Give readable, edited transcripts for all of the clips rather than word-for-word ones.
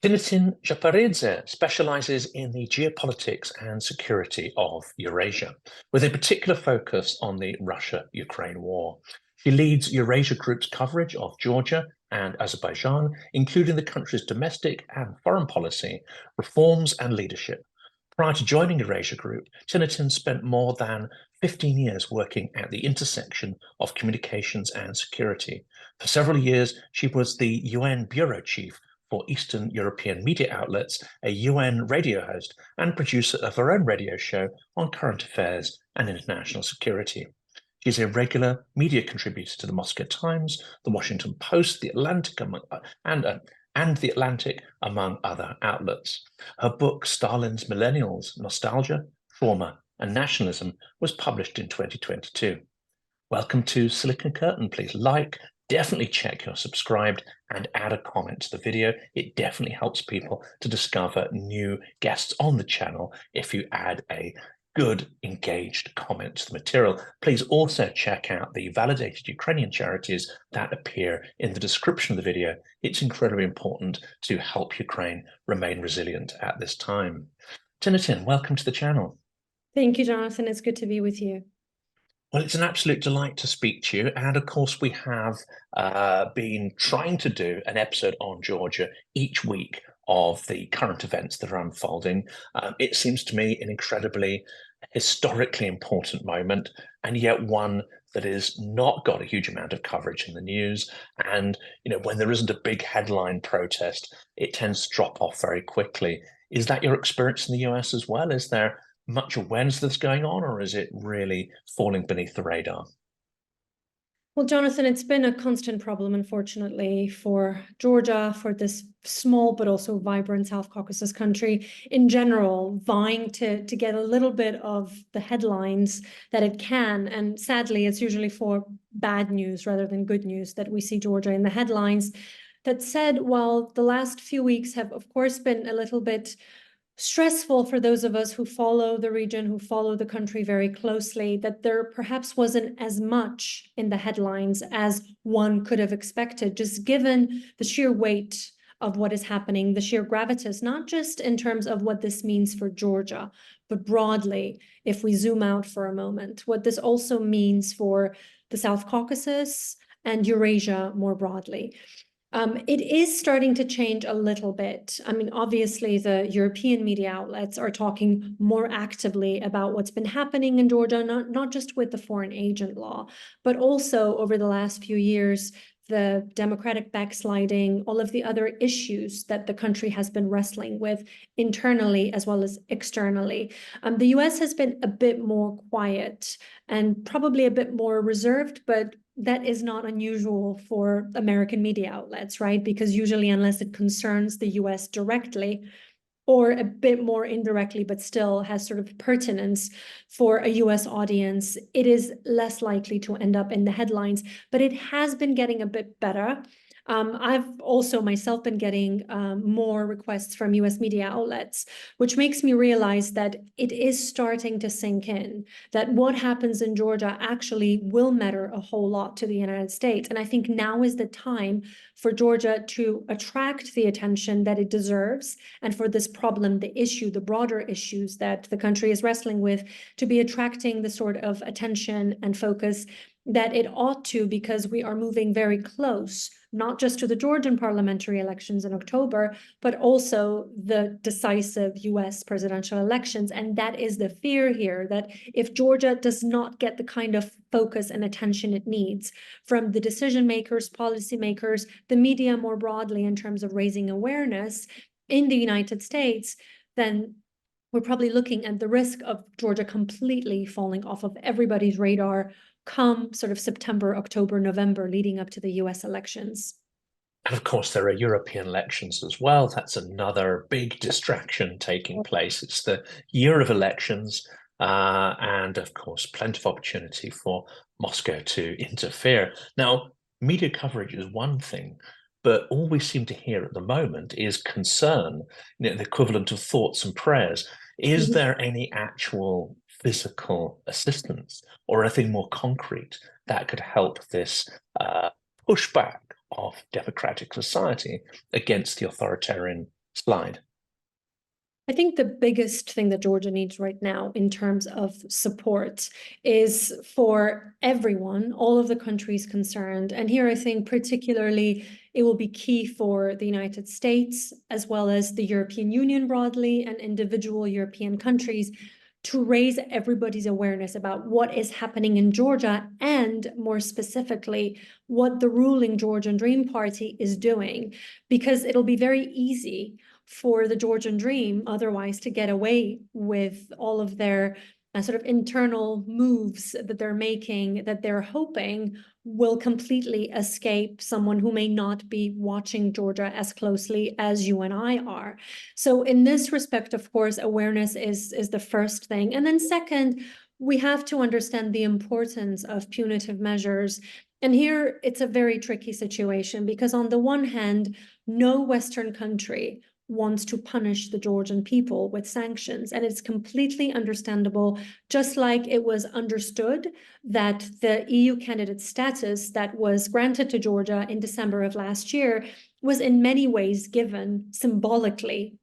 Tinatin Japaridze specializes in the geopolitics and security of Eurasia, with a particular focus on the Russia-Ukraine war. She leads Eurasia Group's coverage of Georgia and Azerbaijan, including the country's domestic and foreign policy, reforms and leadership. Prior to joining Eurasia Group, Tinatin spent more than 15 years working at the intersection of communications and security. For several years, she was the UN bureau chief for Eastern European media outlets, a UN radio host, and producer of her own radio show on current affairs and international security. She's a regular media contributor to the Moscow Times, the Washington Post, the Atlantic, and the Atlantic, among other outlets. Her book, Stalin's Millennials, Nostalgia, Trauma, and Nationalism, was published in 2022. Welcome to Silicon Curtain. Please like, definitely check you're subscribed, and add a comment to the video. It definitely helps people to discover new guests on the channel if you add a good, engaged comment to the material. Please also check out the validated Ukrainian charities that appear in the description of the video. It's incredibly important to help Ukraine remain resilient at this time. Tinatin, welcome to the channel. Thank you, Jonathan. It's good to be with you. Well, it's an absolute delight to speak to you. And of course, we have been trying to do an episode on Georgia each week of the current events that are unfolding. It seems to me an incredibly historically important moment, and yet one that has not got a huge amount of coverage in the news. And, when there isn't a big headline protest, it tends to drop off very quickly. Is that your experience in the US as well? Is there much awareness that's going on, or is it really falling beneath the radar? Well, Jonathan, it's been a constant problem, unfortunately, for Georgia, for this small but also vibrant South Caucasus country in general, vying to get a little bit of the headlines that it can. And sadly, it's usually for bad news rather than good news that we see Georgia in the headlines. That said, while the last few weeks have, of course, been a little bit stressful for those of us who follow the region, who follow the country very closely, that there perhaps wasn't as much in the headlines as one could have expected, just given the sheer weight of what is happening, the sheer gravitas, not just in terms of what this means for Georgia, but broadly, if we zoom out for a moment, what this also means for the South Caucasus and Eurasia more broadly. It is starting to change a little bit. I mean, obviously, the European media outlets are talking more actively about what's been happening in Georgia, not just with the foreign agent law, but also over the last few years, the democratic backsliding, all of the other issues that the country has been wrestling with internally as well as externally. The US has been a bit more quiet and probably a bit more reserved, but that is not unusual for American media outlets, right? Because usually, unless it concerns the US directly, or a bit more indirectly, but still has sort of pertinence for a US audience, it is less likely to end up in the headlines. But it has been getting a bit better. I've also myself been getting more requests from US media outlets, which makes me realize that it is starting to sink in, that what happens in Georgia actually will matter a whole lot to the United States. And I think now is the time for Georgia to attract the attention that it deserves, and for this problem, the issue, the broader issues that the country is wrestling with, to be attracting the sort of attention and focus that it ought to, because we are moving very close, not just to the Georgian parliamentary elections in October, but also the decisive US presidential elections. And that is the fear here, that if Georgia does not get the kind of focus and attention it needs from the decision makers, policymakers, the media more broadly in terms of raising awareness in the United States, then we're probably looking at the risk of Georgia completely falling off of everybody's radar come sort of September, October, November, leading up to the US elections. And of course, there are European elections as well. That's another big distraction taking place. It's the year of elections, and of course, plenty of opportunity for Moscow to interfere. Now, media coverage is one thing, but all we seem to hear at the moment is concern, the equivalent of thoughts and prayers. Is there any actual physical assistance or anything more concrete that could help this pushback of democratic society against the authoritarian slide? I think the biggest thing that Georgia needs right now in terms of support is for everyone, all of the countries concerned. And here I think particularly it will be key for the United States, as well as the European Union broadly and individual European countries, to raise everybody's awareness about what is happening in Georgia, and more specifically, what the ruling Georgian Dream Party is doing, because it'll be very easy for the Georgian Dream otherwise to get away with all of their sort of internal moves that they're making, that they're hoping will completely escape someone who may not be watching Georgia as closely as you and I are. So in this respect, of course, awareness is the first thing. And then second, we have to understand the importance of punitive measures. And here it's a very tricky situation, because on the one hand, no Western country wants to punish the Georgian people with sanctions. And it's completely understandable, just like it was understood that the EU candidate status that was granted to Georgia in December of last year was in many ways given symbolically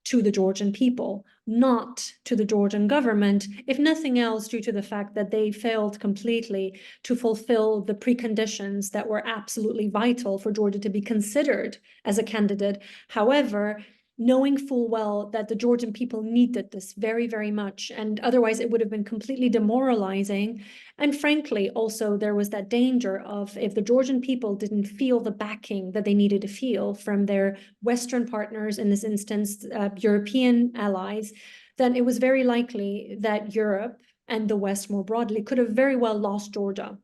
to the Georgian people, not to the Georgian government, if nothing else due to the fact that they failed completely to fulfill the preconditions that were absolutely vital for Georgia to be considered as a candidate. However, knowing full well that the Georgian people needed this very, very much, and otherwise it would have been completely demoralizing. And frankly, also there was that danger of, if the Georgian people didn't feel the backing that they needed to feel from their Western partners, in this instance, European allies, then it was very likely that Europe and the West more broadly could have very well lost Georgia.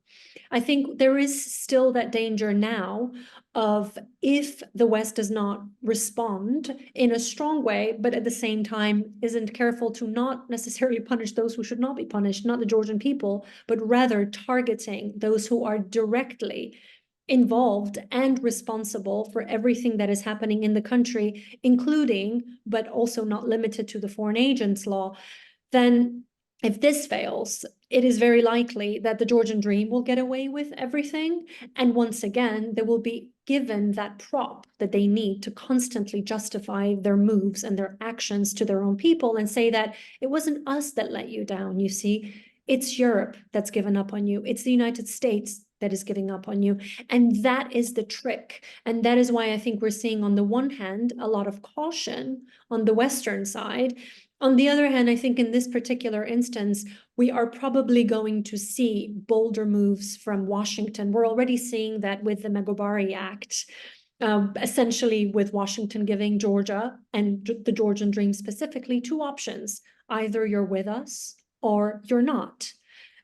I think there is still that danger now of, if the West does not respond in a strong way, but at the same time isn't careful to not necessarily punish those who should not be punished, not the Georgian people, but rather targeting those who are directly involved and responsible for everything that is happening in the country, including, but also not limited to, the foreign agents law, then if this fails, it is very likely that the Georgian Dream will get away with everything. And once again, they will be given that prop that they need to constantly justify their moves and their actions to their own people, and say that it wasn't us that let you down, you see. It's Europe that's given up on you. It's the United States that is giving up on you. And that is the trick. And that is why I think we're seeing, on the one hand, a lot of caution on the Western side. On the other hand, I think in this particular instance, we are probably going to see bolder moves from Washington. We're already seeing that with the Megobari Act, essentially with Washington giving Georgia and the Georgian Dream specifically two options: either you're with us or you're not.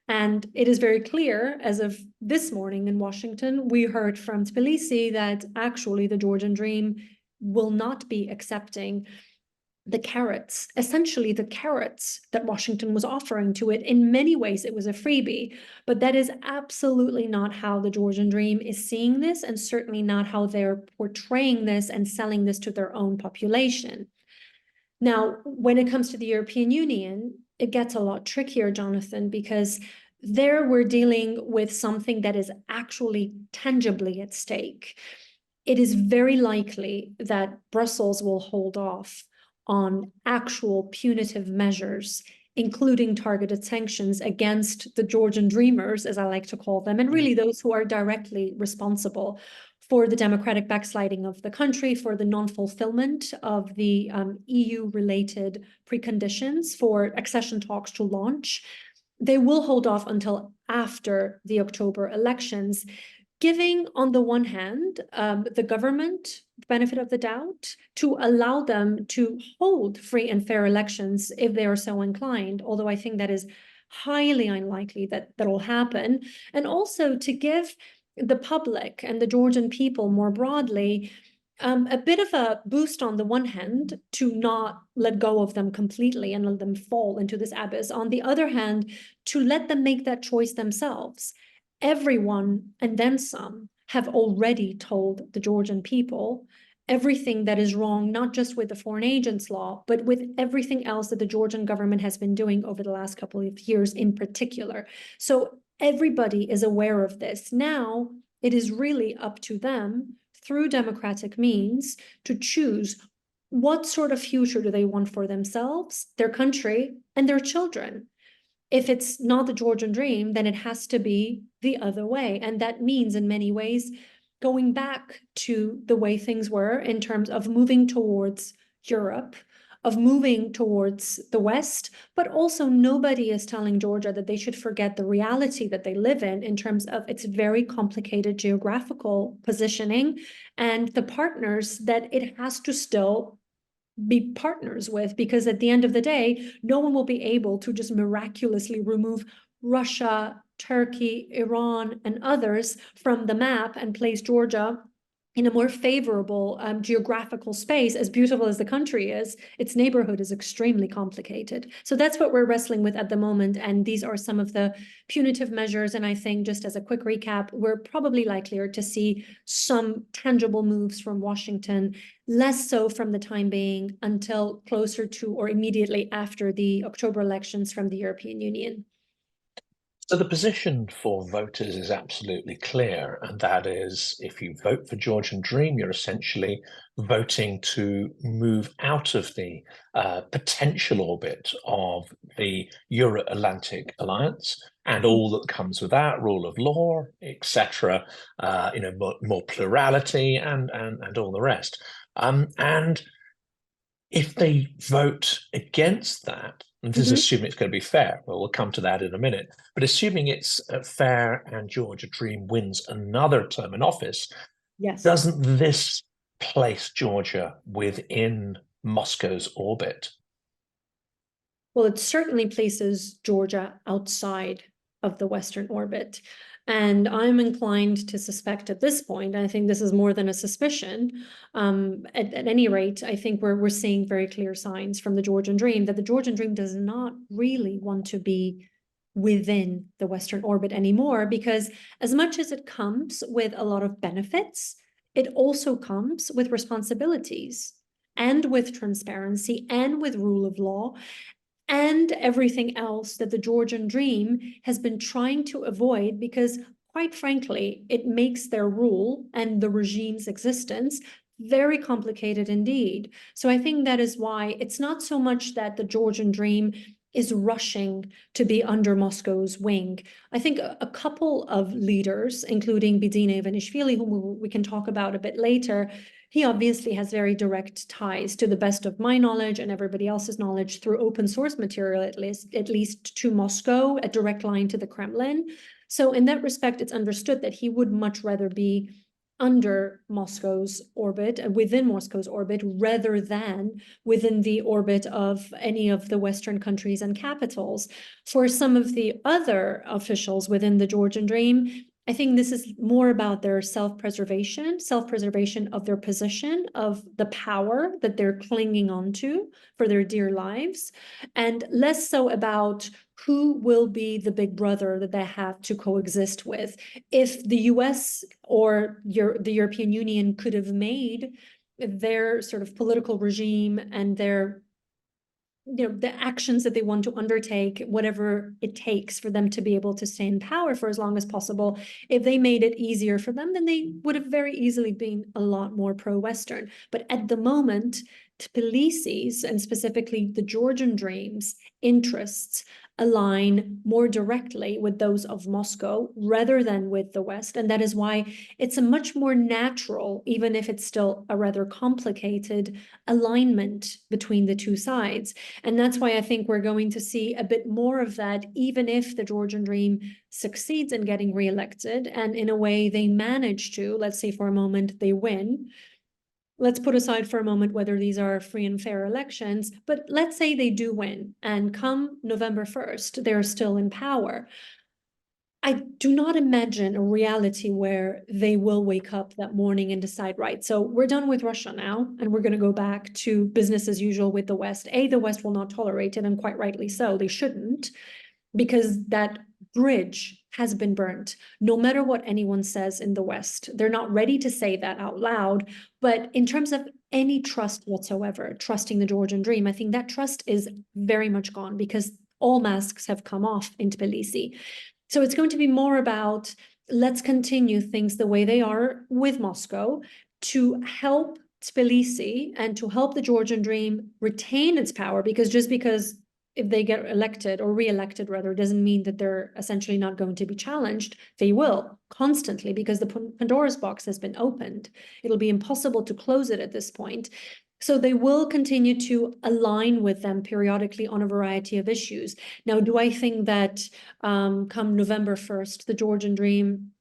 And it is very clear, as of this morning in Washington, we heard from Tbilisi that actually the Georgian Dream will not be accepting the carrots, essentially the carrots that Washington was offering to it. In many ways, it was a freebie, but that is absolutely not how the Georgian Dream is seeing this, and certainly not how they're portraying this and selling this to their own population. Now, when it comes to the European Union, it gets a lot trickier, Jonathan, because there we're dealing with something that is actually tangibly at stake. It is very likely that Brussels will hold off on actual punitive measures, including targeted sanctions against the Georgian Dreamers, as I like to call them, and really those who are directly responsible for the democratic backsliding of the country, for the non-fulfillment of the EU-related preconditions for accession talks to launch. They will hold off until after the October elections, giving, on the one hand, the government benefit of the doubt to allow them to hold free and fair elections if they are so inclined, although I think that is highly unlikely that will happen, and also to give the public and the Georgian people more broadly a bit of a boost, on the one hand, to not let go of them completely and let them fall into this abyss. On the other hand, to let them make that choice themselves. Everyone, and then some, have already told the Georgian people everything that is wrong, not just with the foreign agents law, but with everything else that the Georgian government has been doing over the last couple of years in particular. So everybody is aware of this. Now, it is really up to them, through democratic means, to choose what sort of future do they want for themselves, their country, and their children? If it's not the Georgian dream, then it has to be the other way. And that means, in many ways, going back to the way things were in terms of moving towards Europe, of moving towards the West, but also nobody is telling Georgia that they should forget the reality that they live in terms of its very complicated geographical positioning and the partners that it has to still be partners with, because at the end of the day, no one will be able to just miraculously remove Russia, Turkey, Iran, and others from the map and place Georgia in a more favorable geographical space. As beautiful as the country is, its neighborhood is extremely complicated. So that's what we're wrestling with at the moment. And these are some of the punitive measures. And I think, just as a quick recap, we're probably likelier to see some tangible moves from Washington, less so from the time being until closer to or immediately after the October elections from the European Union. So the position for voters is absolutely clear, and that is, if you vote for Georgian Dream, you're essentially voting to move out of the potential orbit of the Euro-Atlantic alliance and all that comes with that, rule of law, etc. More plurality and all the rest. And if they vote against that, and this is assuming it's going to be fair, well, we'll come to that in a minute, but assuming it's fair and Georgia Dream wins another term in office, Yes. doesn't this place Georgia within Moscow's orbit? Well, it certainly places Georgia outside of the Western orbit. And I'm inclined to suspect at this point, I think this is more than a suspicion, at any rate, I think we're seeing very clear signs from the Georgian Dream that the Georgian Dream does not really want to be within the Western orbit anymore, because as much as it comes with a lot of benefits, it also comes with responsibilities and with transparency and with rule of law and everything else that the Georgian Dream has been trying to avoid, because quite frankly, it makes their rule and the regime's existence very complicated indeed. So I think that is why it's not so much that the Georgian Dream is rushing to be under Moscow's wing. I think a couple of leaders, including Bidzina Ivanishvili, whom we can talk about a bit later, he obviously has very direct ties, to the best of my knowledge and everybody else's knowledge, through open source material, at least to Moscow, a direct line to the Kremlin. So in that respect, it's understood that he would much rather be under Moscow's orbit and within Moscow's orbit rather than within the orbit of any of the Western countries and capitals. For some of the other officials within the Georgian Dream, I think this is more about their self-preservation of their position, of the power that they're clinging on to for their dear lives, and less so about who will be the big brother that they have to coexist with. If the US or the European Union could have made their sort of political regime and their the actions that they want to undertake, whatever it takes for them to be able to stay in power for as long as possible, if they made it easier for them, then they would have very easily been a lot more pro-Western. But at the moment, Tbilisi's, and specifically the Georgian Dream's, interests align more directly with those of Moscow rather than with the West. And that is why it's a much more natural, even if it's still a rather complicated, alignment between the two sides. And that's why I think we're going to see a bit more of that, even if the Georgian Dream succeeds in getting reelected, and in a way they manage to, let's say for a moment, they win. Let's put aside for a moment whether these are free and fair elections, but let's say they do win, and come November 1st, they're still in power. I do not imagine a reality where they will wake up that morning and decide, right, so we're done with Russia now, and we're going to go back to business as usual with the West. The West will not tolerate it, and quite rightly so. They shouldn't, because that bridge has been burnt. No matter what anyone says in the West, they're not ready to say that out loud. But in terms of any trust whatsoever, trusting the Georgian Dream, I think that trust is very much gone, because all masks have come off in Tbilisi. So it's going to be more about, let's continue things the way they are with Moscow to help Tbilisi and to help the Georgian dream retain its power, because just because if they get elected or re-elected rather, doesn't mean that they're essentially not going to be challenged. They will constantly, because the Pandora's box has been opened. It'll be impossible to close it at this point. So they will continue to align with them periodically on a variety of issues. Now, do I think that come November 1st, the Georgian dream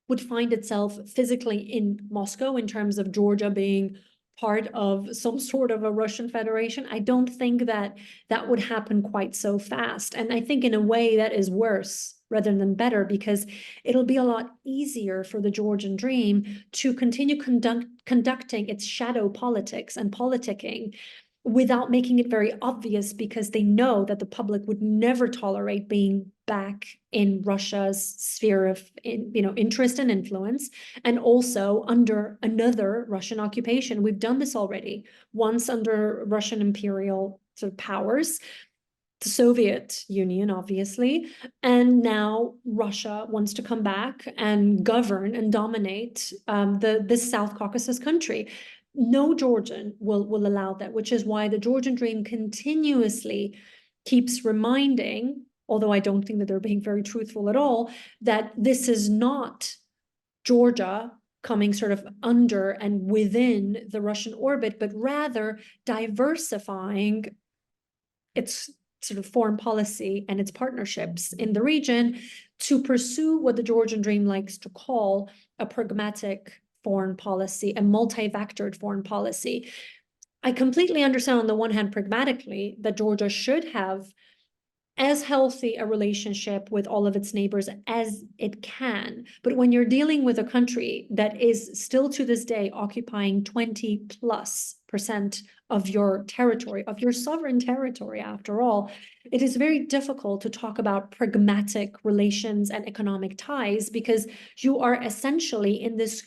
would find itself physically in Moscow in terms of Georgia being part of some sort of a Russian Federation? I don't think that that would happen quite so fast. And I think in a way that is worse rather than better, because it'll be a lot easier for the Georgian dream to continue conducting its shadow politics and politicking without making it very obvious, because they know that the public would never tolerate being back in Russia's sphere of interest and influence, and also under another Russian occupation. We've done this already, once under Russian imperial sort of powers, the Soviet Union, obviously, and now Russia wants to come back and govern and dominate this South Caucasus country. No Georgian will allow that, which is why the Georgian dream continuously keeps reminding, although I don't think that they're being very truthful at all, that this is not Georgia coming sort of under and within the Russian orbit, but rather diversifying its sort of foreign policy and its partnerships in the region to pursue what the Georgian dream likes to call a pragmatic foreign policy, a multi-vectored foreign policy. I completely understand on the one hand, pragmatically, that Georgia should have as healthy a relationship with all of its neighbors as it can. But when you're dealing with a country that is still to this day occupying 20+% of your territory, of your sovereign territory, after all, it is very difficult to talk about pragmatic relations and economic ties, because you are essentially in this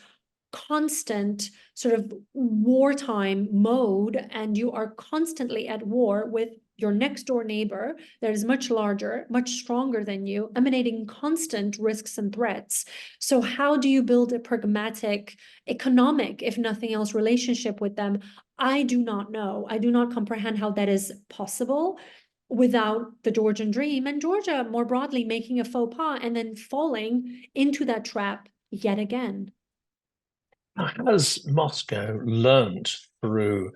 constant sort of wartime mode, and you are constantly at war with your next door neighbor that is much larger, much stronger than you, emanating constant risks and threats. So how do you build a pragmatic economic, if nothing else, relationship with them? I do not know. I do not comprehend how that is possible without the Georgian dream and Georgia more broadly making a faux pas and then falling into that trap yet again. Has Moscow learned through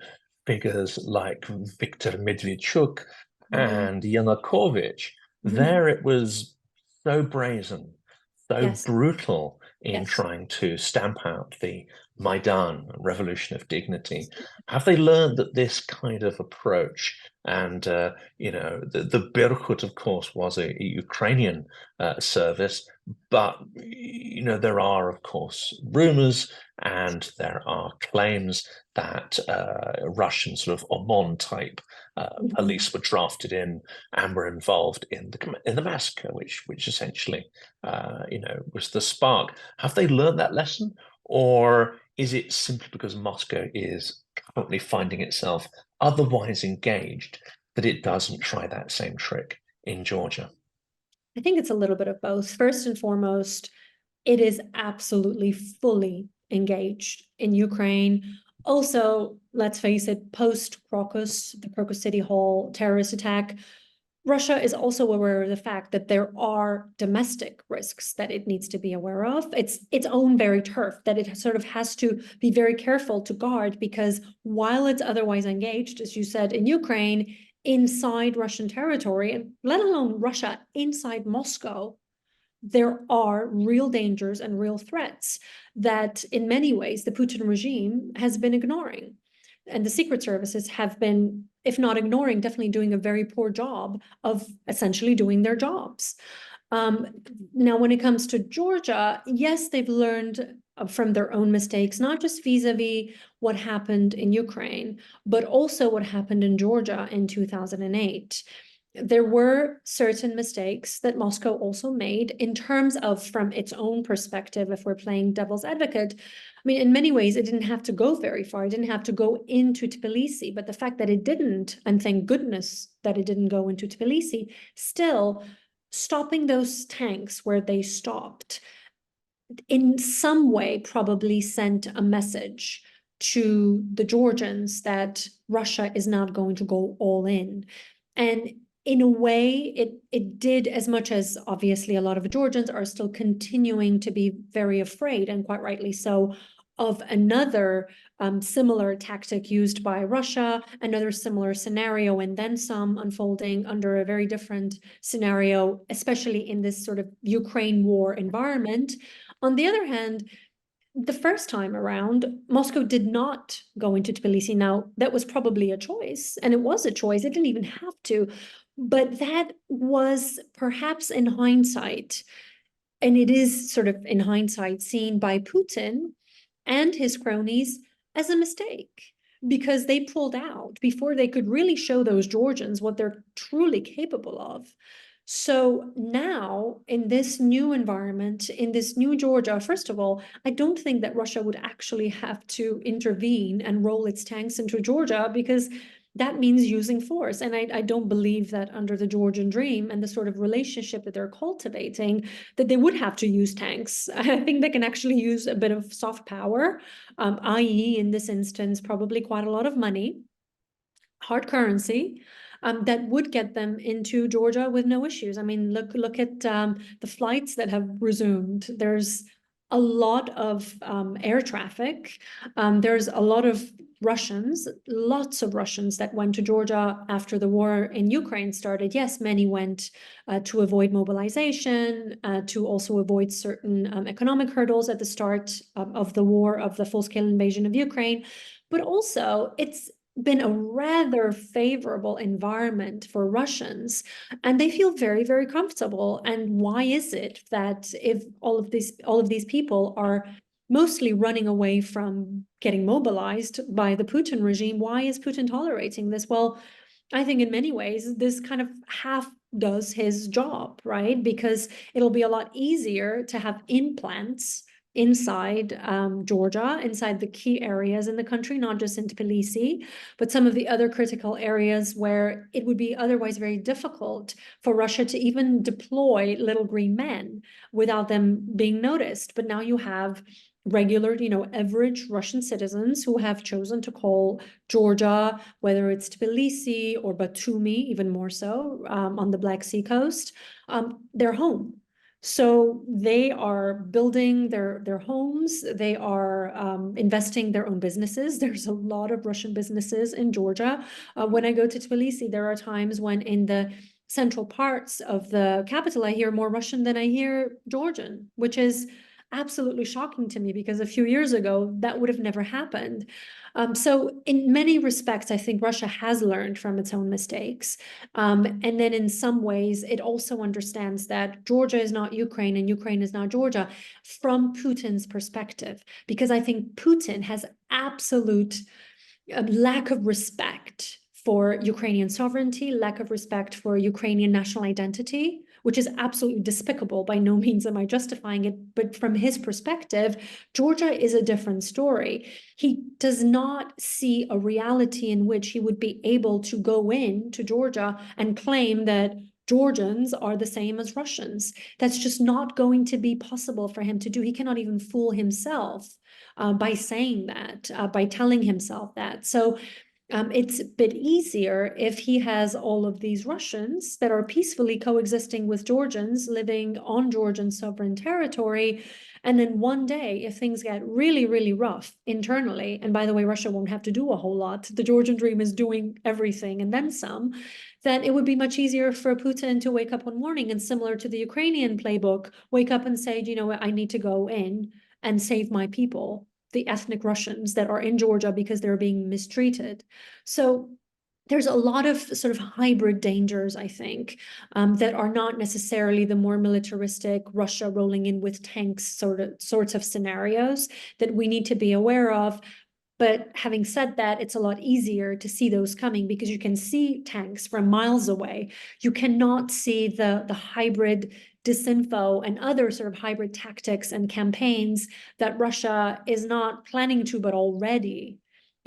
figures like Viktor Medvedchuk and Yanukovych? There it was so brazen, so Yes. brutal in Yes. trying to stamp out the Maidan, Revolution of Dignity. Have they learned that this kind of approach, and the Berkut, of course, was a Ukrainian service, but there are, of course, rumors and there are claims that Russian sort of Omon type police were drafted in and were involved in the massacre, which essentially was the spark. Have they learned that lesson, or is it simply because Moscow is currently finding itself otherwise engaged that it doesn't try that same trick in Georgia? I think it's a little bit of both. First and foremost, it is absolutely fully engaged in Ukraine. Also, let's face it, post-Crocus, the Crocus City Hall terrorist attack, Russia is also aware of the fact that there are domestic risks that it needs to be aware of. It's its own very turf that it sort of has to be very careful to guard, because while it's otherwise engaged, as you said, in Ukraine, inside Russian territory, and let alone Russia inside Moscow, there are real dangers and real threats that in many ways the Putin regime has been ignoring. And the secret services have been, if not ignoring, definitely doing a very poor job of essentially doing their jobs. Now, when it comes to Georgia, yes, they've learned from their own mistakes, not just vis-a-vis what happened in Ukraine, but also what happened in Georgia in 2008. There were certain mistakes that Moscow also made in terms of, from its own perspective, if we're playing devil's advocate. I mean, in many ways, it didn't have to go very far. It didn't have to go into Tbilisi, but the fact that it didn't, and thank goodness that it didn't go into Tbilisi, still stopping those tanks where they stopped, in some way probably sent a message to the Georgians that Russia is not going to go all in. And in a way, it did, as much as obviously a lot of Georgians are still continuing to be very afraid, and quite rightly so, of another similar tactic used by Russia, another similar scenario, and then some unfolding under a very different scenario, especially in this sort of Ukraine war environment. On the other hand, the first time around, Moscow did not go into Tbilisi. Now, that was probably a choice, and it was a choice. It didn't even have to. But that was perhaps in hindsight, and it is sort of in hindsight seen by Putin and his cronies as a mistake, because they pulled out before they could really show those Georgians what they're truly capable of. So now, in this new environment, in this new Georgia, first of all, I don't think that Russia would actually have to intervene and roll its tanks into Georgia, because that means using force. And I don't believe that under the Georgian dream and the sort of relationship that they're cultivating, that they would have to use tanks. I think they can actually use a bit of soft power, i.e., in this instance, probably quite a lot of money, hard currency, that would get them into Georgia with no issues. I mean, look at the flights that have resumed. There's a lot of air traffic. There's a lot of Russians, lots of Russians that went to Georgia after the war in Ukraine started. Yes, many went to avoid mobilization, to also avoid certain economic hurdles at the start of the war, of the full-scale invasion of Ukraine. But also, it's been a rather favorable environment for Russians, and they feel very, very comfortable. And why is it that if all of these people are mostly running away from getting mobilized by the Putin regime, why is Putin tolerating this? Well, I think in many ways this kind of half does his job, right? Because it'll be a lot easier to have implants inside Georgia, inside the key areas in the country, not just in Tbilisi, but some of the other critical areas where it would be otherwise very difficult for Russia to even deploy little green men without them being noticed. But now you have regular, average Russian citizens who have chosen to call Georgia, whether it's Tbilisi or Batumi, even more so, on the Black Sea coast, their home. So they are building their homes. They are investing their own businesses. There's a lot of Russian businesses in Georgia. When I go to Tbilisi, there are times when in the central parts of the capital, I hear more Russian than I hear Georgian, which is absolutely shocking to me, because a few years ago, that would have never happened. So in many respects, I think Russia has learned from its own mistakes. And then in some ways, it also understands that Georgia is not Ukraine and Ukraine is not Georgia from Putin's perspective, because I think Putin has absolute lack of respect for Ukrainian sovereignty, lack of respect for Ukrainian national identity, which is absolutely despicable. By no means am I justifying it, but from his perspective, Georgia is a different story. He does not see a reality in which he would be able to go in to Georgia and claim that Georgians are the same as Russians. That's just not going to be possible for him to do. He cannot even fool himself by saying that, by telling himself that. So it's a bit easier if he has all of these Russians that are peacefully coexisting with Georgians living on Georgian sovereign territory. And then one day, if things get really, really rough internally, and by the way, Russia won't have to do a whole lot, the Georgian dream is doing everything and then some, then it would be much easier for Putin to wake up one morning and, similar to the Ukrainian playbook, wake up and say, I need to go in and save my people, the ethnic Russians that are in Georgia because they're being mistreated. So there's a lot of sort of hybrid dangers, I think, that are not necessarily the more militaristic Russia rolling in with tanks sorts of scenarios that we need to be aware of. But having said that, it's a lot easier to see those coming because you can see tanks from miles away. You cannot see the hybrid disinfo and other sort of hybrid tactics and campaigns that Russia is not planning to, but already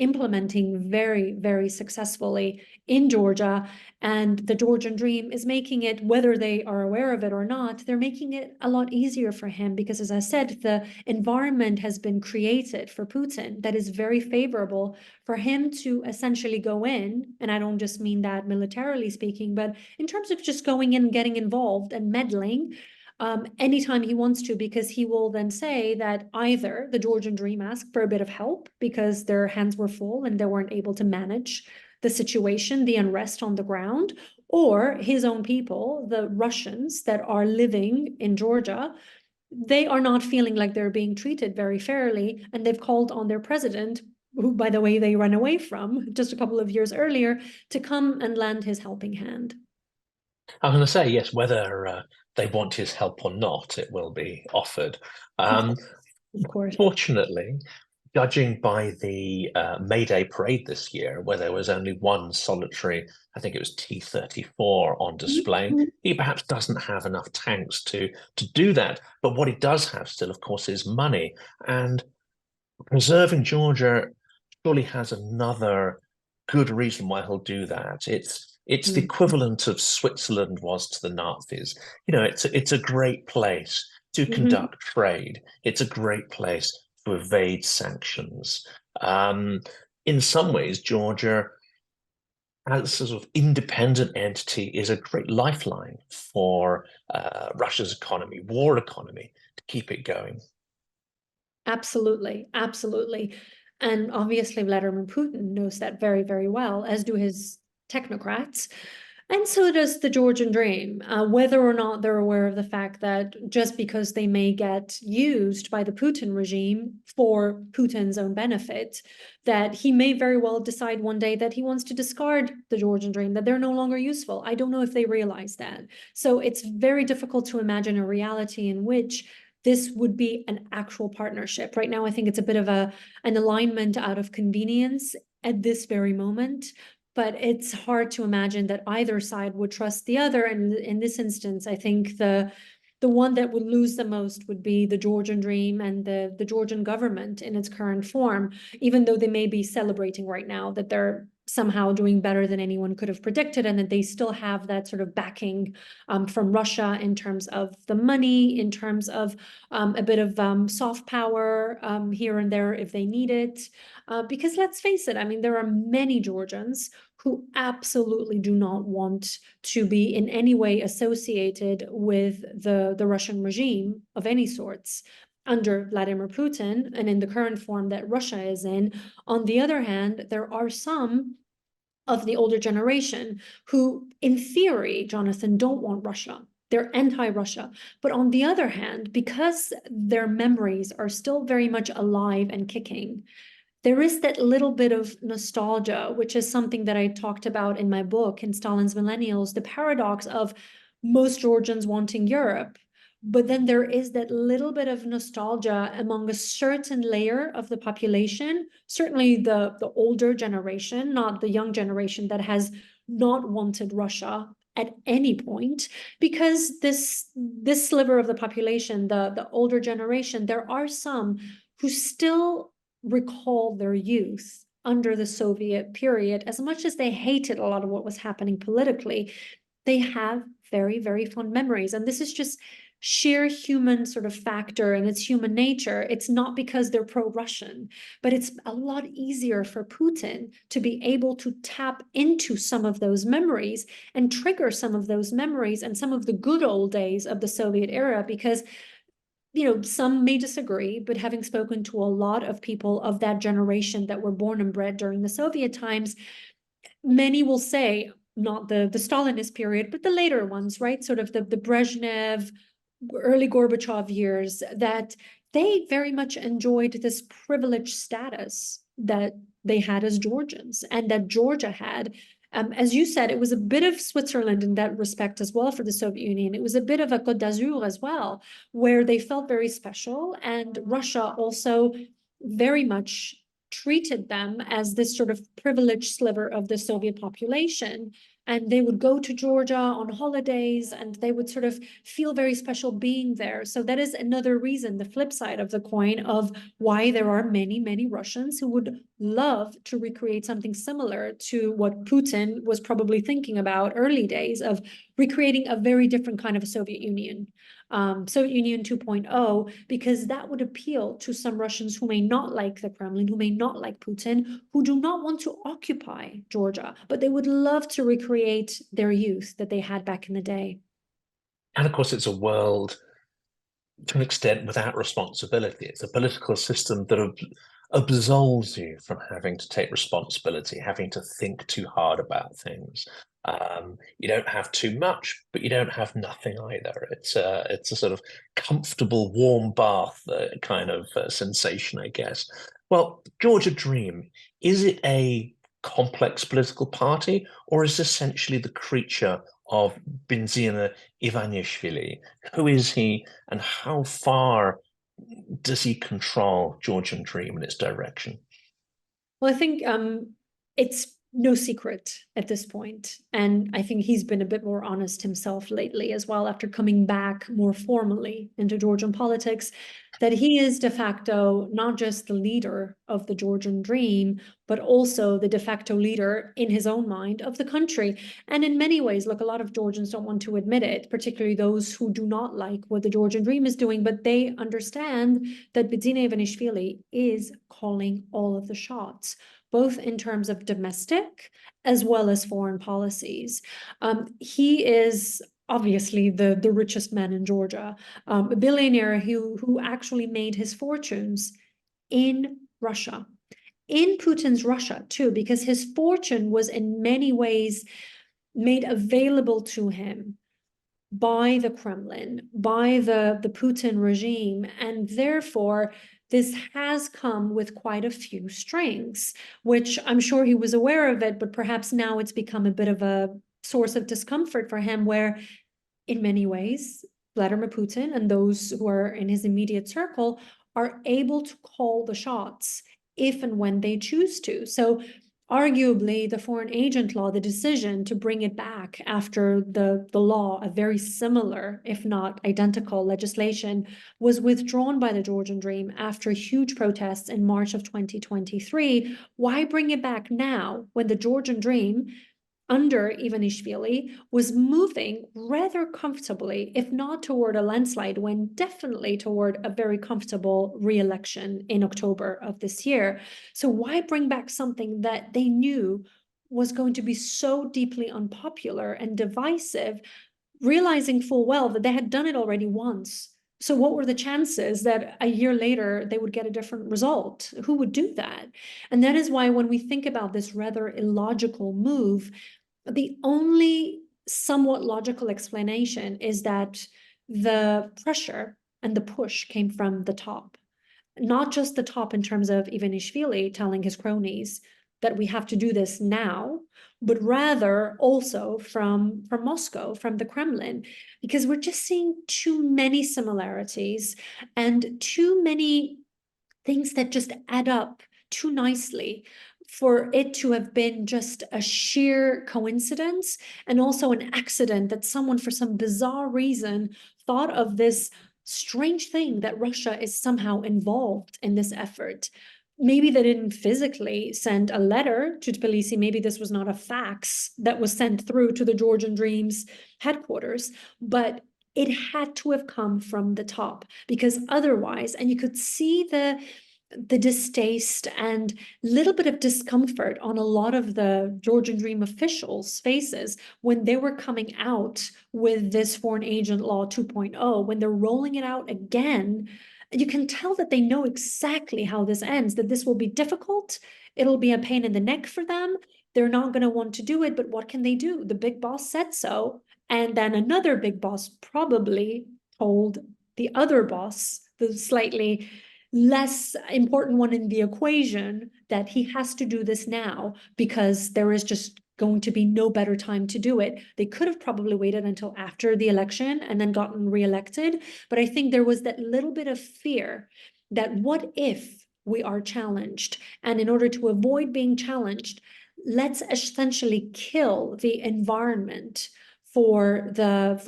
implementing very, very successfully in Georgia. And the Georgian dream is making it, whether they are aware of it or not, they're making it a lot easier for him because, as I said, the environment has been created for Putin that is very favorable for him to essentially go in. And I don't just mean that militarily speaking, but in terms of just going in and getting involved and meddling anytime he wants to, because he will then say that either the Georgian dream asked for a bit of help because their hands were full and they weren't able to manage the situation, the unrest on the ground, or his own people, the Russians that are living in Georgia, they are not feeling like they're being treated very fairly, and they've called on their president, who, by the way, they ran away from just a couple of years earlier, to come and lend his helping hand. I'm going to say, yes, whether they want his help or not, it will be offered. Of course. Fortunately, judging by the May Day parade this year, where there was only one solitary, I think it was T-34 on display, he perhaps doesn't have enough tanks to do that. But what he does have still, of course, is money. And preserving Georgia surely has another good reason why he'll do that. It's the equivalent of Switzerland was to the Nazis. You know, it's a great place to conduct trade. It's a great place to evade sanctions. In some ways, Georgia, as a sort of independent entity, is a great lifeline for Russia's economy, war economy, to keep it going. Absolutely, absolutely. And obviously, Vladimir Putin knows that very, very well, as do his technocrats. And so does the Georgian dream, whether or not they're aware of the fact that just because they may get used by the Putin regime for Putin's own benefit, that he may very well decide one day that he wants to discard the Georgian dream, that they're no longer useful. I don't know if they realize that. So it's very difficult to imagine a reality in which this would be an actual partnership. Right now, I think it's a bit of an alignment out of convenience at this very moment. But it's hard to imagine that either side would trust the other. And in this instance, I think the one that would lose the most would be the Georgian dream and the Georgian government in its current form, even though they may be celebrating right now that they're somehow doing better than anyone could have predicted, and that they still have that sort of backing from Russia in terms of the money, in terms of a bit of soft power here and there if they need it. Because let's face it, I mean, there are many Georgians who absolutely do not want to be in any way associated with the Russian regime of any sorts under Vladimir Putin and in the current form that Russia is in. On the other hand, there are some of the older generation who, in theory, Jonathan, don't want Russia. They're anti-Russia. But on the other hand, because their memories are still very much alive and kicking, there is that little bit of nostalgia, which is something that I talked about in my book, in Stalin's Millennials, the paradox of most Georgians wanting Europe. But then there is that little bit of nostalgia among a certain layer of the population, certainly the older generation, not the young generation that has not wanted Russia at any point, because this sliver of the population, the older generation, there are some who still recall their youth under the Soviet period. As much as they hated a lot of what was happening politically, they have very, very fond memories. And this is just sheer human sort of factor, and it's human nature. It's not because they're pro-Russian, but it's a lot easier for Putin to be able to tap into some of those memories and trigger some of those memories and some of the good old days of the Soviet era, because some may disagree, but having spoken to a lot of people of that generation that were born and bred during the Soviet times, many will say, not the Stalinist period, but the later ones, right? Sort of the Brezhnev, early Gorbachev years, that they very much enjoyed this privileged status that they had as Georgians and that Georgia had. As you said, it was a bit of Switzerland in that respect as well for the Soviet Union. It was a bit of a Côte d'Azur as well, where they felt very special. And Russia also very much treated them as this sort of privileged sliver of the Soviet population. and they would go to Georgia on holidays, and they would sort of feel very special being there. So that is another reason, the flip side of the coin, of why there are many, many Russians who would love to recreate something similar to what Putin was probably thinking about early days, of recreating a very different kind of a Soviet Union. Soviet Union 2.0, because that would appeal to some Russians who may not like the Kremlin, who may not like Putin, who do not want to occupy Georgia, but they would love to recreate their youth that they had back in the day. And of course, it's a world to an extent without responsibility. It's a political system that absolves you from having to take responsibility, having to think too hard about things. You don't have too much, but you don't have nothing either. It's a sort of comfortable, warm bath kind of sensation, I guess. Well, Georgia Dream, is it a complex political party, or is it essentially the creature of Bidzina Ivanishvili? Who is he, and how far does he control Georgian Dream and its direction? Well, I think it's no secret at this point, and I think he's been a bit more honest himself lately as well, after coming back more formally into Georgian politics, that he is de facto not just the leader of the Georgian Dream, but also the de facto leader in his own mind of the country. And in many ways, look, a lot of Georgians don't want to admit it, particularly those who do not like what the Georgian Dream is doing, but they understand that Bidzina Ivanishvili is calling all of the shots, both in terms of domestic as well as foreign policies. He is obviously the richest man in Georgia, a billionaire who actually made his fortunes in Russia, in Putin's Russia too, because his fortune was in many ways made available to him by the Kremlin, by the Putin regime, and therefore this has come with quite a few strings, which I'm sure he was aware of it, but perhaps now it's become a bit of a source of discomfort for him, where in many ways, Vladimir Putin and those who are in his immediate circle are able to call the shots if and when they choose to. So arguably, the foreign agent law, the decision to bring it back after the law, a very similar, if not identical legislation, was withdrawn by the Georgian Dream after huge protests in March of 2023. Why bring it back now when the Georgian Dream under Ivanishvili was moving rather comfortably, if not toward a landslide, when definitely toward a very comfortable re-election in October of this year? So why bring back something that they knew was going to be so deeply unpopular and divisive, realizing full well that they had done it already once? So what were the chances that a year later they would get a different result? Who would do that? And that is why when we think about this rather illogical move, the only somewhat logical explanation is that the pressure and the push came from the top, not just the top in terms of Ivanishvili telling his cronies that we have to do this now, but rather also from Moscow, from the Kremlin, because we're just seeing too many similarities and too many things that just add up too nicely for it to have been just a sheer coincidence, and also an accident that someone, for some bizarre reason, thought of this strange thing that Russia is somehow involved in this effort. Maybe they didn't physically send a letter to Tbilisi. Maybe this was not a fax that was sent through to the Georgian Dream's headquarters, but it had to have come from the top, because otherwise, and you could see the distaste and little bit of discomfort on a lot of the Georgian Dream officials' faces when they were coming out with this Foreign Agent Law 2.0, when they're rolling it out again. You can tell that they know exactly how this ends, that this will be difficult. It'll be a pain in the neck for them. They're not going to want to do it, but what can they do? The big boss said so. And then another big boss probably told the other boss, the slightly less important one in the equation, that he has to do this now because there is just going to be no better time to do it. They could have probably waited until after the election and then gotten reelected. But I think there was that little bit of fear that what if we are challenged? And in order to avoid being challenged, let's essentially kill the environment for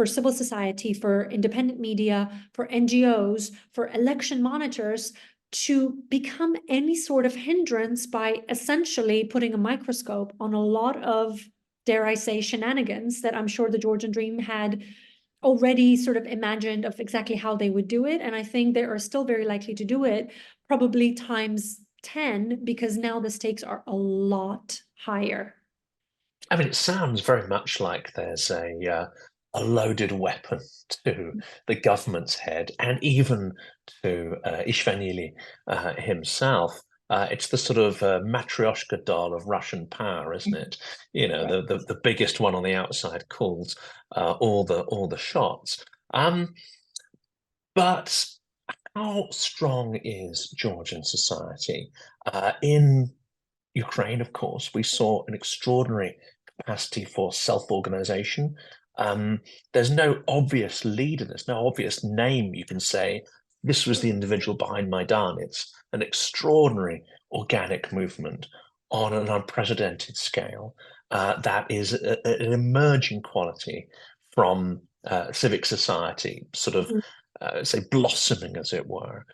civil society, for independent media, for NGOs, for election monitors to become any sort of hindrance by essentially putting a microscope on a lot of, dare I say, shenanigans that I'm sure the Georgian Dream had already sort of imagined of exactly how they would do it. And I think they are still very likely to do it, probably times 10, because now the stakes are a lot higher. I mean, it sounds very much like there's a loaded weapon to the government's head, and even to Ivanishvili himself. It's the sort of matryoshka doll of Russian power, isn't it? You know, Right. the biggest one on the outside calls all the shots. But how strong is Georgian society? In Ukraine, of course, we saw an extraordinary capacity for self-organization. There's no obvious leader, there's no obvious name you can say, this was the individual behind Maidan. It's an extraordinary organic movement on an unprecedented scale that is an emerging quality from civic society, sort of, say, blossoming, as it were.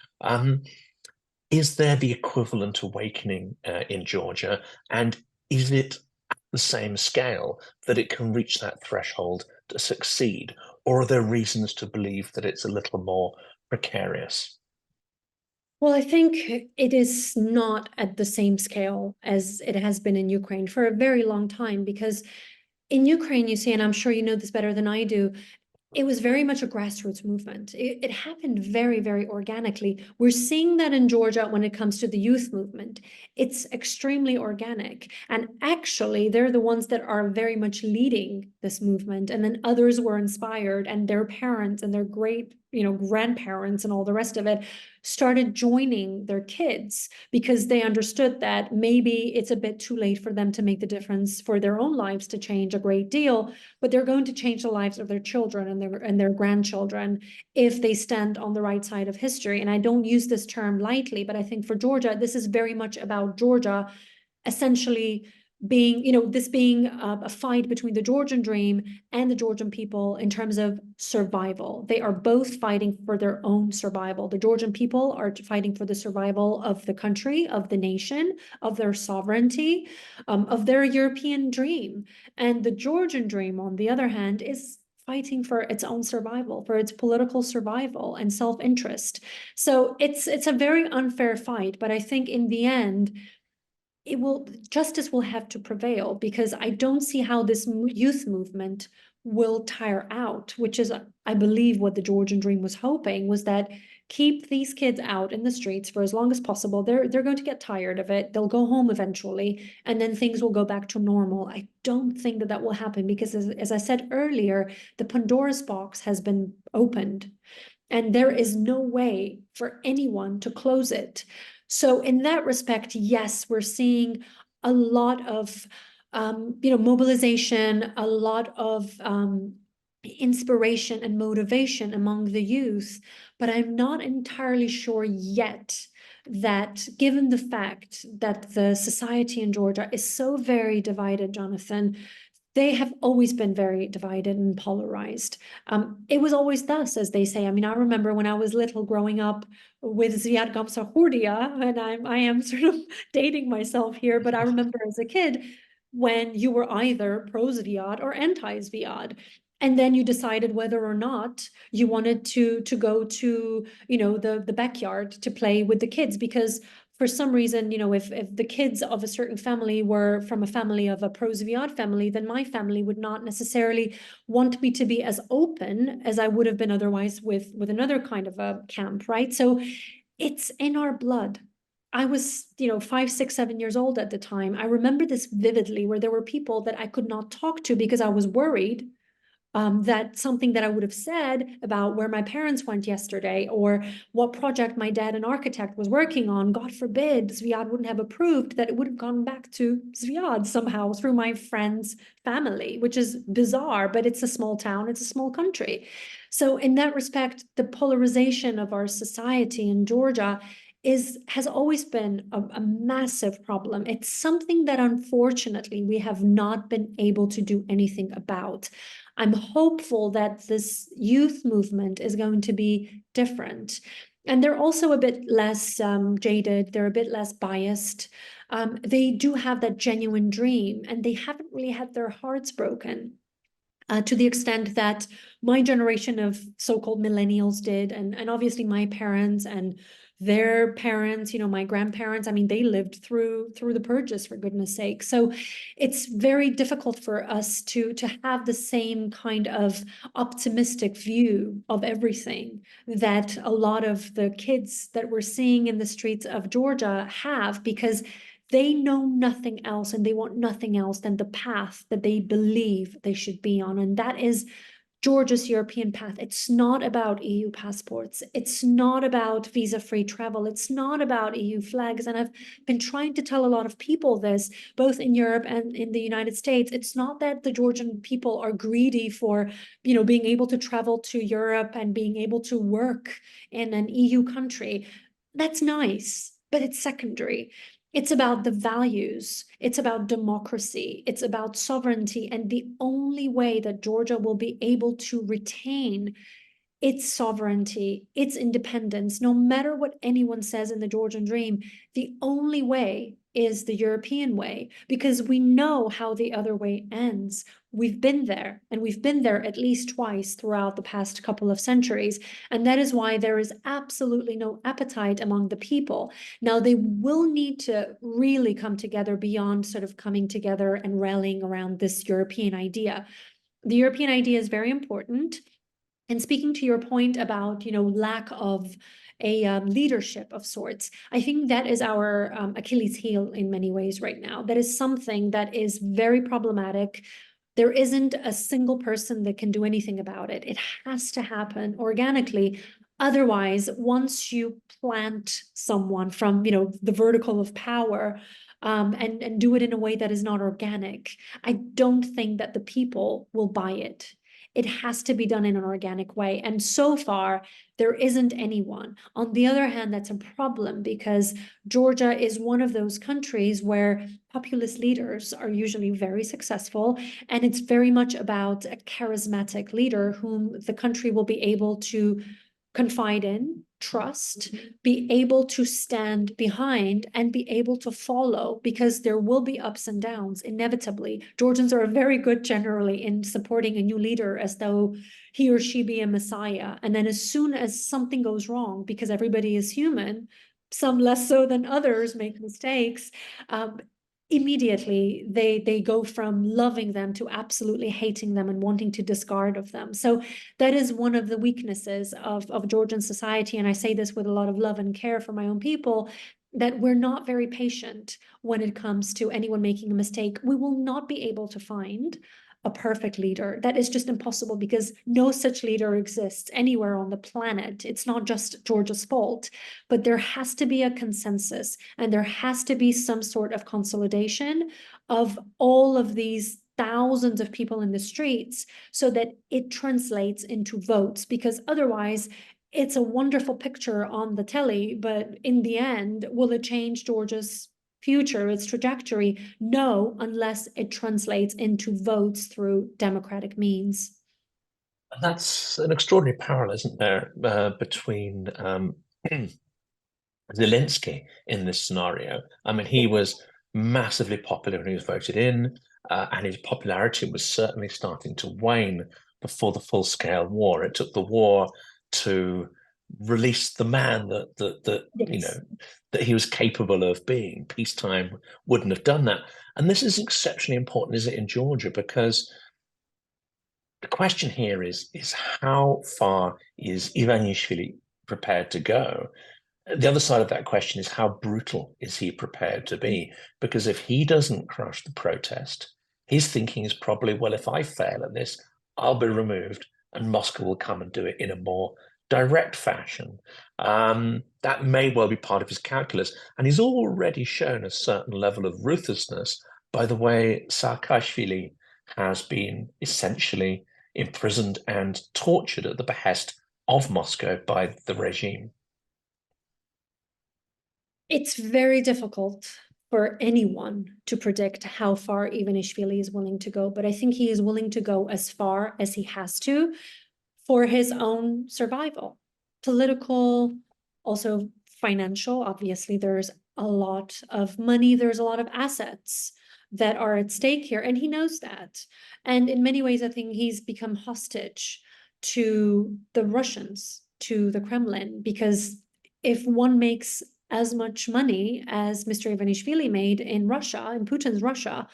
Is there the equivalent awakening in Georgia? And is it at the same scale that it can reach that threshold to succeed? Or are there reasons to believe that it's a little more precarious? Well, I think it is not at the same scale as it has been in Ukraine for a very long time, because in Ukraine, you see, and I'm sure you know this better than I do, it was very much a grassroots movement. It happened very, very organically. We're seeing that in Georgia when it comes to the youth movement. It's extremely organic. And actually, they're the ones that are very much leading this movement. And then others were inspired, and their parents and their great, grandparents and all the rest of it started joining their kids because they understood that maybe it's a bit too late for them to make the difference for their own lives to change a great deal, but they're going to change the lives of their children and their grandchildren if they stand on the right side of history. And I don't use this term lightly, but I think for Georgia, this is very much about Georgia essentially being, this being a fight between the Georgian dream and the Georgian people in terms of survival. They are both fighting for their own survival. The Georgian people are fighting for the survival of the country, of the nation, of their sovereignty, of their European dream. And the Georgian dream, on the other hand, is fighting for its own survival, for its political survival and self-interest. So it's a very unfair fight, but I think in the end, justice will have to prevail, because I don't see how this youth movement will tire out, which is, I believe, what the Georgian Dream was hoping, was that keep these kids out in the streets for as long as possible. They're going to get tired of it. They'll go home eventually, and then things will go back to normal. I don't think that will happen, because as I said earlier, the Pandora's box has been opened, and there is no way for anyone to close it. So in that respect, yes, we're seeing a lot of, mobilization, a lot of inspiration and motivation among the youth, but I'm not entirely sure yet that, given the fact that the society in Georgia is so very divided, Jonathan, they have always been very divided and polarized. It was always thus, as they say. I mean, I remember when I was little growing up with Ziad Gamsahurdia, and I am sort of dating myself here, but I remember as a kid when you were either pro-Zviad or anti-Zviad. And then you decided whether or not you wanted to go to, the backyard to play with the kids, because for some reason, if the kids of a certain family were from a family of a pro-Zviad family, then my family would not necessarily want me to be as open as I would have been otherwise with another kind of a camp, right? So it's in our blood. I was, 5, 6, 7 years old at the time. I remember this vividly, where there were people that I could not talk to because I was worried that something that I would have said about where my parents went yesterday, or what project my dad, an architect, was working on, God forbid, Zviad wouldn't have approved, that it would have gone back to Zviad somehow through my friend's family, which is bizarre, but it's a small town, it's a small country. So in that respect, the polarization of our society in Georgia has always been a massive problem. It's something that unfortunately we have not been able to do anything about. I'm hopeful that this youth movement is going to be different. And they're also a bit less jaded, they're a bit less biased. They do have that genuine dream, and they haven't really had their hearts broken. To the extent that my generation of so-called millennials did, and obviously my parents and their parents, my grandparents, I mean, they lived through the purges, for goodness sake. So it's very difficult for us to have the same kind of optimistic view of everything that a lot of the kids that we're seeing in the streets of Georgia have, because they know nothing else, and they want nothing else than the path that they believe they should be on. And that is Georgia's European path. It's not about EU passports. It's not about visa-free travel. It's not about EU flags. And I've been trying to tell a lot of people this, both in Europe and in the United States. It's not that the Georgian people are greedy for, being able to travel to Europe and being able to work in an EU country. That's nice, but it's secondary. It's about the values. It's about democracy. It's about sovereignty. And the only way that Georgia will be able to retain its sovereignty, its independence, no matter what anyone says in the Georgian dream, the only way is the European way, because we know how the other way ends. We've been there, and we've been there at least twice throughout the past couple of centuries. And that is why there is absolutely no appetite among the people. Now, they will need to really come together beyond sort of coming together and rallying around this European idea. The European idea is very important. And speaking to your point about, lack of a leadership of sorts, I think that is our Achilles heel in many ways right now. That is something that is very problematic. There isn't a single person that can do anything about it. It has to happen organically. Otherwise, once you plant someone from, the vertical of power, and do it in a way that is not organic, I don't think that the people will buy it. It has to be done in an organic way. And so far, there isn't anyone. On the other hand, that's a problem, because Georgia is one of those countries where populist leaders are usually very successful. And it's very much about a charismatic leader whom the country will be able to confide in, trust, be able to stand behind, and be able to follow, because there will be ups and downs inevitably. Georgians are very good generally in supporting a new leader as though he or she be a messiah. And then as soon as something goes wrong, because everybody is human, some less so than others make mistakes, immediately they go from loving them to absolutely hating them and wanting to discard of them. So that is one of the weaknesses of Georgian society. And I say this with a lot of love and care for my own people, that we're not very patient when it comes to anyone making a mistake. We will not be able to find a perfect leader. That is just impossible, because no such leader exists anywhere on the planet. It's not just Georgia's fault, but there has to be a consensus, and there has to be some sort of consolidation of all of these thousands of people in the streets, so that it translates into votes, because otherwise it's a wonderful picture on the telly, but in the end, will it change Georgia's future, its trajectory? No, unless it translates into votes through democratic means. That's an extraordinary parallel, isn't there, between Zelensky in this scenario? I mean, he was massively popular when he was voted in, and his popularity was certainly starting to wane before the full-scale war. It took the war to release the man Yes. that he was capable of being. Peacetime wouldn't have done that. And this is exceptionally important, is it, in Georgia? Because the question here is how far is Ivanishvili prepared to go? The other side of that question is how brutal is he prepared to be? Because if he doesn't crush the protest, his thinking is probably, well, if I fail at this, I'll be removed and Moscow will come and do it in a more direct fashion. That may well be part of his calculus. And he's already shown a certain level of ruthlessness by the way Saakashvili has been essentially imprisoned and tortured at the behest of Moscow by the regime. It's very difficult for anyone to predict how far Ivanishvili is willing to go, but I think he is willing to go as far as he has to for his own survival, political, also financial. Obviously, there's a lot of money, there's a lot of assets that are at stake here, and he knows that. And in many ways, I think he's become hostage to the Russians, to the Kremlin, because if one makes as much money as Mr. Ivanishvili made in Russia, in Putin's Russia,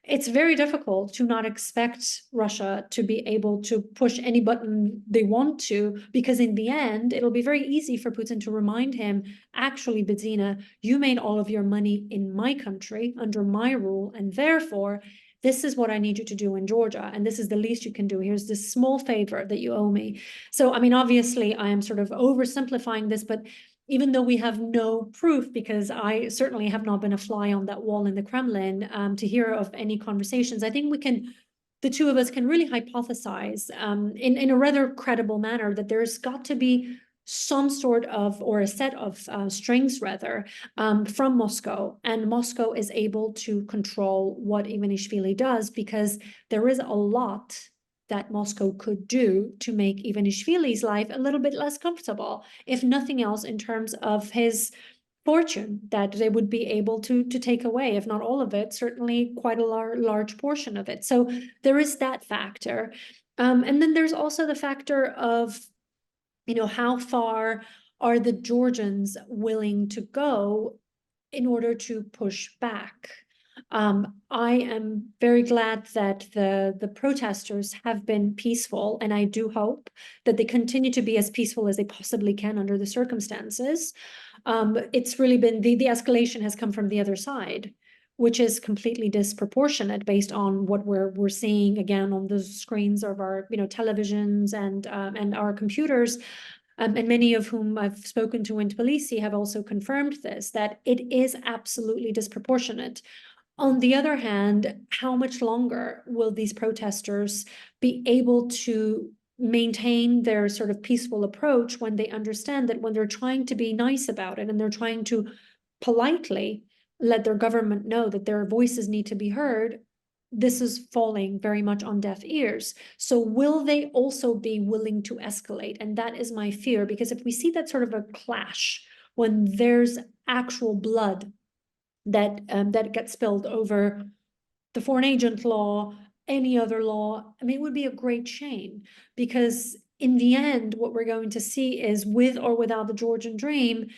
it's very difficult to not expect Russia to be able to push any button they want to, because in the end, it'll be very easy for Putin to remind him, actually, Bidzina, you made all of your money in my country under my rule, and therefore, this is what I need you to do in Georgia, and this is the least you can do. Here's this small favor that you owe me. So, I mean, obviously, I am sort of oversimplifying this, but even though we have no proof, because I certainly have not been a fly on that wall in the Kremlin to hear of any conversations, I think the two of us can really hypothesize in a rather credible manner that there's got to be some sort of, or a set of strings rather, from Moscow. And Moscow is able to control what Ivanishvili does, because there is a lot that Moscow could do to make Ivanishvili's life a little bit less comfortable, if nothing else, in terms of his fortune that they would be able to take away, if not all of it, certainly quite a large portion of it. So there is that factor. And then there's also the factor of, how far are the Georgians willing to go in order to push back? I am very glad that the protesters have been peaceful, and I do hope that they continue to be as peaceful as they possibly can under the circumstances. It's really been the escalation has come from the other side, which is completely disproportionate based on what we're seeing again on the screens of our televisions and our computers. And many of whom I've spoken to in Tbilisi have also confirmed this, that it is absolutely disproportionate. On the other hand, how much longer will these protesters be able to maintain their sort of peaceful approach when they understand that when they're trying to be nice about it and they're trying to politely let their government know that their voices need to be heard, this is falling very much on deaf ears. So will they also be willing to escalate? And that is my fear, because if we see that sort of a clash when there's actual blood that gets spilled over the foreign agent law, any other law, I mean, it would be a great shame, because in the end, what we're going to see is, with or without the Georgian dream,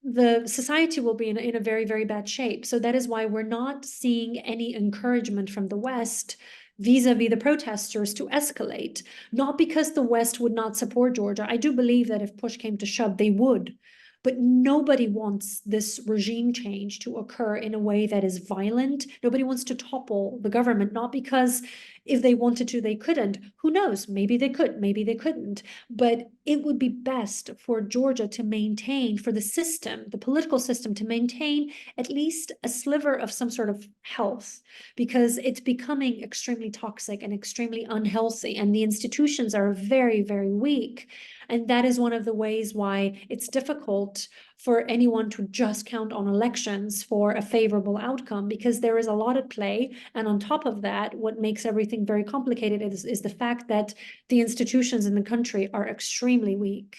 the society will be in a very, very bad shape. So that is why we're not seeing any encouragement from the West vis-a-vis the protesters to escalate, not because the West would not support Georgia. I do believe that if push came to shove, they would. But nobody wants this regime change to occur in a way that is violent. Nobody wants to topple the government, not because if they wanted to, they couldn't. Who knows? Maybe they could, maybe they couldn't. But it would be best for Georgia to maintain, for the system, the political system, to maintain at least a sliver of some sort of health, because it's becoming extremely toxic and extremely unhealthy, and the institutions are very, very weak. And that is one of the ways why it's difficult for anyone to just count on elections for a favorable outcome, because there is a lot at play. And on top of that, what makes everything very complicated is the fact that the institutions in the country are extremely weak.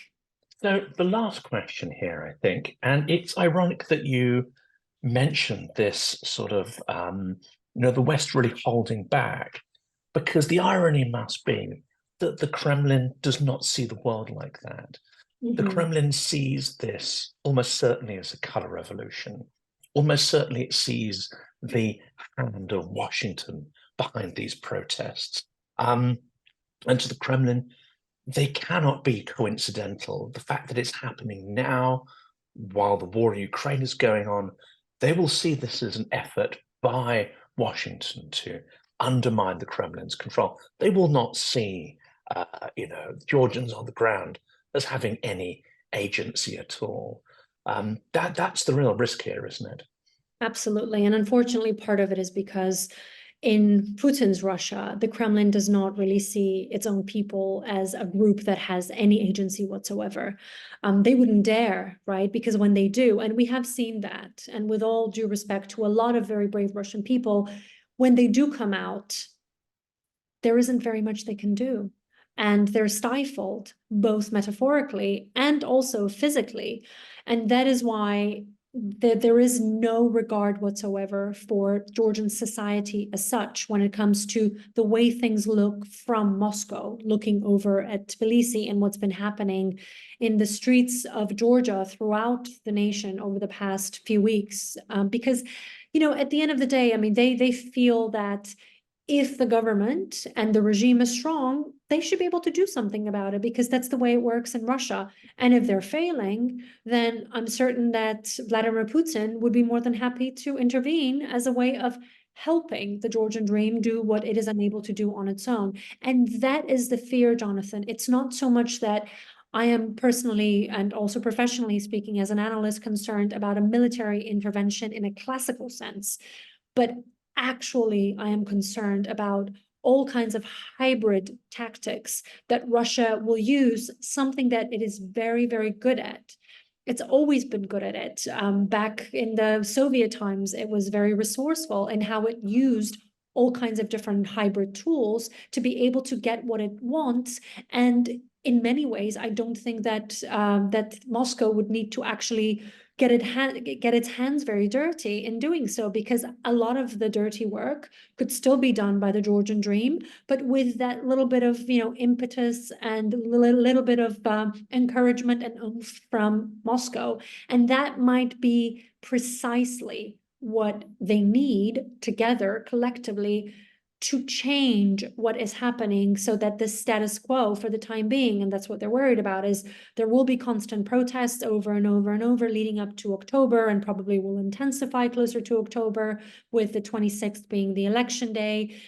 So the last question here, I think, and it's ironic that you mentioned this sort of, the West really holding back, because the irony must be that the Kremlin does not see the world like that. The Kremlin sees this almost certainly as a color revolution. Almost certainly it sees the hand of Washington behind these protests. And to the Kremlin, they cannot be coincidental. The fact that it's happening now, while the war in Ukraine is going on, they will see this as an effort by Washington to undermine the Kremlin's control. They will not see, Georgians on the ground as having any agency at all. That's the real risk here, isn't it? Absolutely. And unfortunately, part of it is because In Putin's Russia, the Kremlin does not really see its own people as a group that has any agency whatsoever. They wouldn't dare, right? Because when they do, and we have seen that, and with all due respect to a lot of very brave Russian people, when they do come out, there isn't very much they can do. And they're stifled, both metaphorically and also physically. And that is why there is no regard whatsoever for Georgian society as such when it comes to the way things look from Moscow, looking over at Tbilisi and what's been happening in the streets of Georgia throughout the nation over the past few weeks. Because, you know, at the end of the day, I mean, they feel that if the government and the regime is strong, they should be able to do something about it because that's the way it works in Russia. And if they're failing, then I'm certain that Vladimir Putin would be more than happy to intervene as a way of helping the Georgian dream do what it is unable to do on its own. And that is the fear, Jonathan. It's not so much that I am personally and also professionally speaking as an analyst concerned about a military intervention in a classical sense, but actually, I am concerned about all kinds of hybrid tactics that Russia will use, something that it is very, very good at. It's always been good at it. Back in the Soviet times, it was very resourceful in how it used all kinds of different hybrid tools to be able to get what it wants. And in many ways, I don't think that that Moscow would need to actually get its hands very dirty in doing so, because a lot of the dirty work could still be done by the Georgian dream, but with that little bit of, you know, impetus and little bit of encouragement and oomph from Moscow. And that might be precisely what they need together collectively to change what is happening so that the status quo for the time being, and that's what they're worried about, is there will be constant protests over and over and over leading up to October, and probably will intensify closer to October, with the 26th being the election day.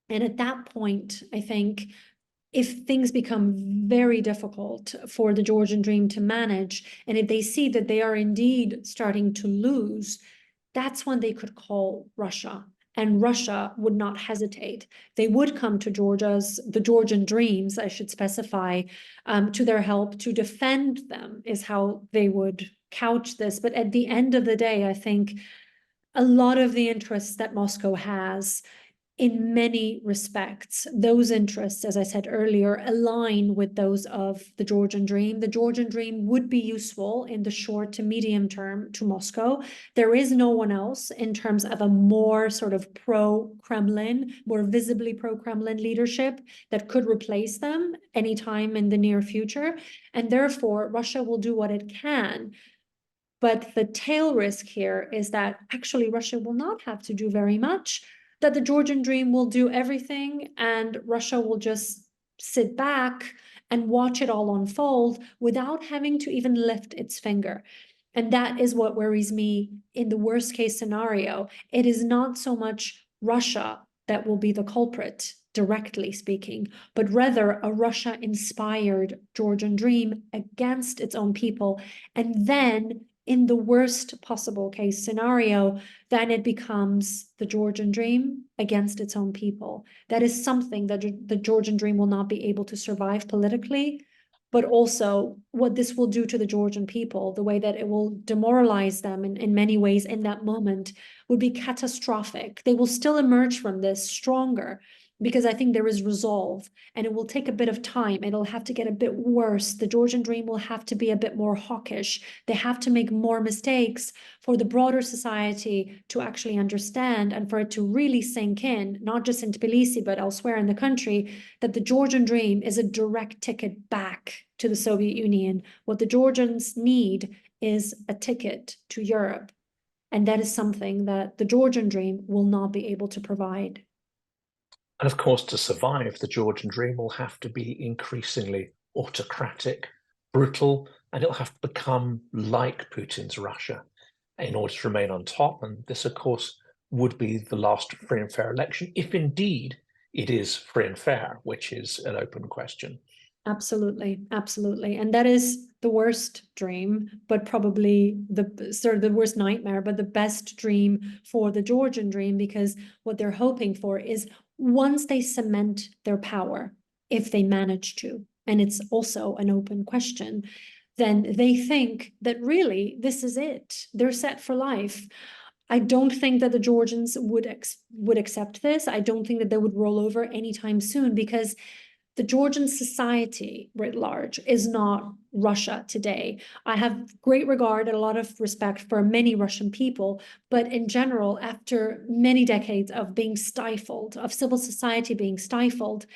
And at that point, I think if things become very difficult for the Georgian dream to manage, and if they see that they are indeed starting to lose, that's when they could call Russia. And Russia would not hesitate. They would come to the Georgian dreams, I should specify, to their help to defend them, is how they would couch this. But at the end of the day, I think a lot of the interests that Moscow has, in many respects, those interests, as I said earlier, align with those of the Georgian dream. The Georgian dream would be useful in the short to medium term to Moscow. There is no one else in terms of a more sort of pro-Kremlin, more visibly pro-Kremlin leadership that could replace them anytime in the near future. And therefore, Russia will do what it can. But the tail risk here is that actually Russia will not have to do very much, that the Georgian dream will do everything and Russia will just sit back and watch it all unfold without having to even lift its finger. And that is what worries me in the worst case scenario. It is not so much Russia that will be the culprit, directly speaking, but rather a Russia-inspired Georgian dream against its own people. And then in the worst possible case scenario, then it becomes the Georgian dream against its own people. That is something that the Georgian dream will not be able to survive politically, but also what this will do to the Georgian people, the way that it will demoralize them in many ways in that moment would be catastrophic. They will still emerge from this stronger, because I think there is resolve, and it will take a bit of time. It'll have to get a bit worse. The Georgian dream will have to be a bit more hawkish. They have to make more mistakes for the broader society to actually understand, and for it to really sink in, not just in Tbilisi, but elsewhere in the country, that the Georgian dream is a direct ticket back to the Soviet Union. What the Georgians need is a ticket to Europe. And that is something that the Georgian dream will not be able to provide. And of course, to survive, the Georgian dream will have to be increasingly autocratic, brutal, and it'll have to become like Putin's Russia in order to remain on top. And this, of course, would be the last free and fair election, if indeed it is free and fair, which is an open question. Absolutely, absolutely. And that is the worst dream, but probably the worst nightmare, but the best dream for the Georgian dream, because what they're hoping for is once they cement their power, if they manage to, and it's also an open question, then they think that really this is it. They're set for life. I don't think that the Georgians would accept this. I don't think that they would roll over anytime soon, because the Georgian society writ large is not Russia today. I have great regard and a lot of respect for many Russian people, but in general, after many decades of being stifled, of civil society being stifled,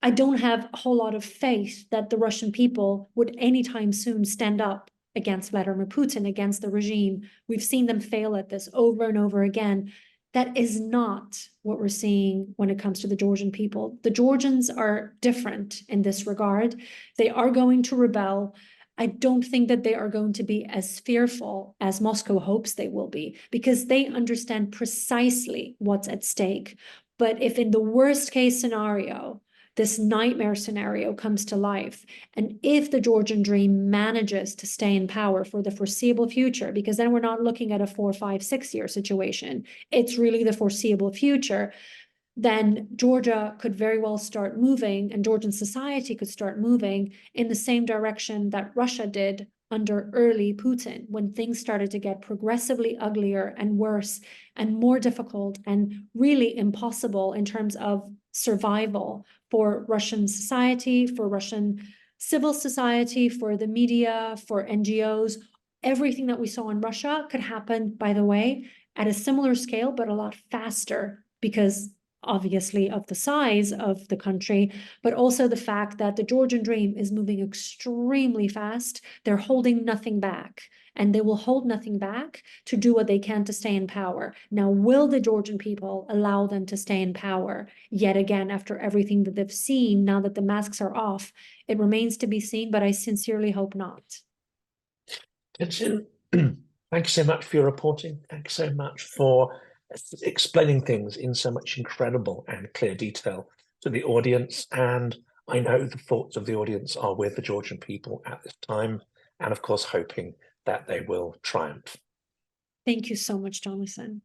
I don't have a whole lot of faith that the Russian people would anytime soon stand up against Vladimir Putin, against the regime. We've seen them fail at this over and over again. That is not what we're seeing when it comes to the Georgian people. The Georgians are different in this regard. They are going to rebel. I don't think that they are going to be as fearful as Moscow hopes they will be, because they understand precisely what's at stake. But if in the worst case scenario, this nightmare scenario comes to life, and if the Georgian dream manages to stay in power for the foreseeable future, because then we're not looking at a 4, 5, 6 year situation, it's really the foreseeable future, then Georgia could very well start moving, and Georgian society could start moving in the same direction that Russia did under early Putin, when things started to get progressively uglier and worse and more difficult and really impossible in terms of survival for Russian society, for Russian civil society, for the media, for NGOs. Everything that we saw in Russia could happen, by the way, at a similar scale, but a lot faster, because obviously of the size of the country, but also the fact that the Georgian dream is moving extremely fast. They're holding nothing back, and they will hold nothing back to do what they can to stay in power. Now, will the Georgian people allow them to stay in power yet again after everything that they've seen, now that the masks are off? It remains to be seen, but I sincerely hope not. Tenzin, thank you so much for your reporting. Thanks so much for explaining things in so much incredible and clear detail to the audience. And I know the thoughts of the audience are with the Georgian people at this time, and of course, hoping that they will triumph. Thank you so much, Jonathan.